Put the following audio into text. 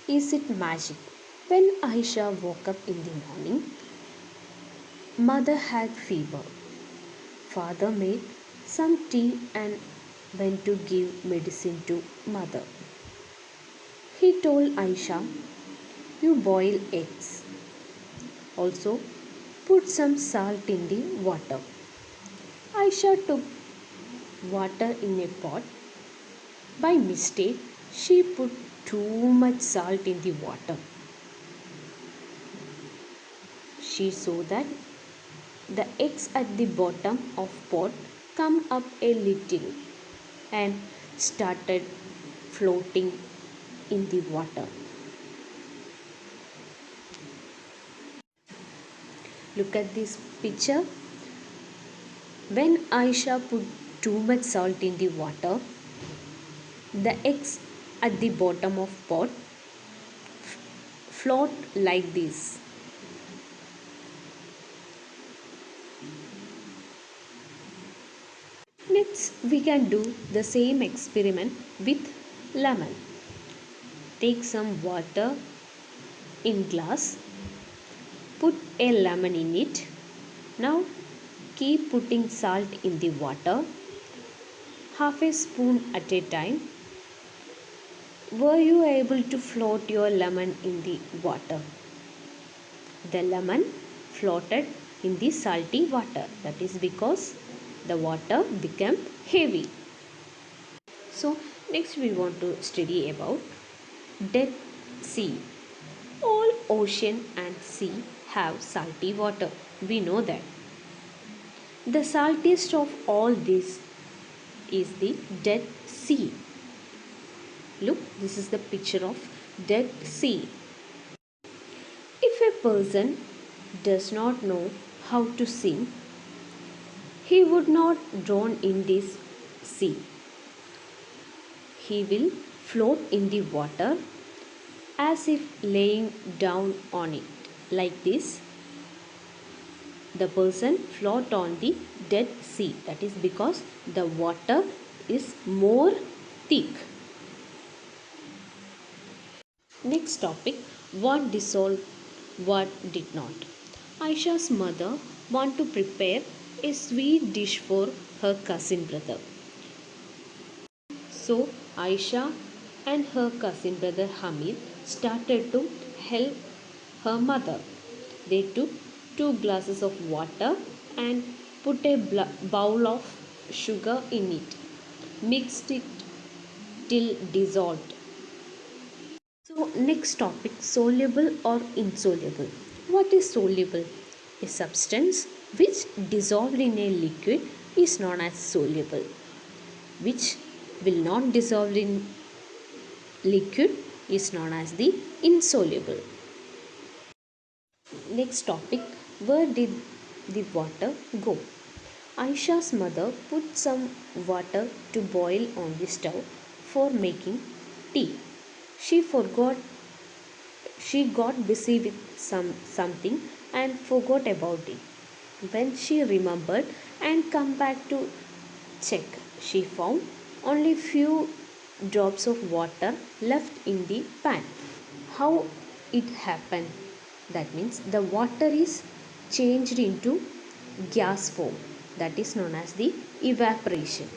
Is it magic? When Aisha woke up in the morning, mother had fever. Father made some tea and went to give medicine to mother. He told Aisha, "You boil eggs. Also, put some salt in the water." Aisha took water in a pot. By mistake, she put too much salt in the water. She saw that the eggs at the bottom of pot come up a little and started floating in the water. Look at this picture. When Aisha put too much salt in the water, the eggs at the bottom of pot float like this. Next, we can do the same experiment with lemon. Take some water in glass, put a lemon in it. Now keep putting salt in the water, half a spoon at a time. Were you able to float your lemon in the water? The lemon floated in the salty water. That is because the water became heavy. So next we want to study about Dead Sea. All ocean and sea have salty water. We know that. The saltiest of all this is the Dead Sea. Look, this is the picture of Dead Sea. If a person does not know how to swim, he would not drown in this sea. He will float in the water as if laying down on it. Like this, the person float on the Dead Sea. That is because the water is more thick. Next topic, what dissolved, what did not. Aisha's mother want to prepare a sweet dish for her cousin brother. So Aisha and her cousin brother Hamid started to help her mother. They took 2 glasses of water and put a bowl of sugar in it. Mixed it till dissolved. So next topic, soluble or insoluble. What is soluble? A substance which dissolved in a liquid is known as soluble, which will not dissolve in liquid is known as the insoluble. Next topic, where did the water go? Aisha's mother put some water to boil on the stove for making tea. She forgot She got busy with something and forgot about it. When she remembered and come back to check, she found only few drops of water left in the pan. How it happened? That means the water is changed into gas form. That is known as the evaporation.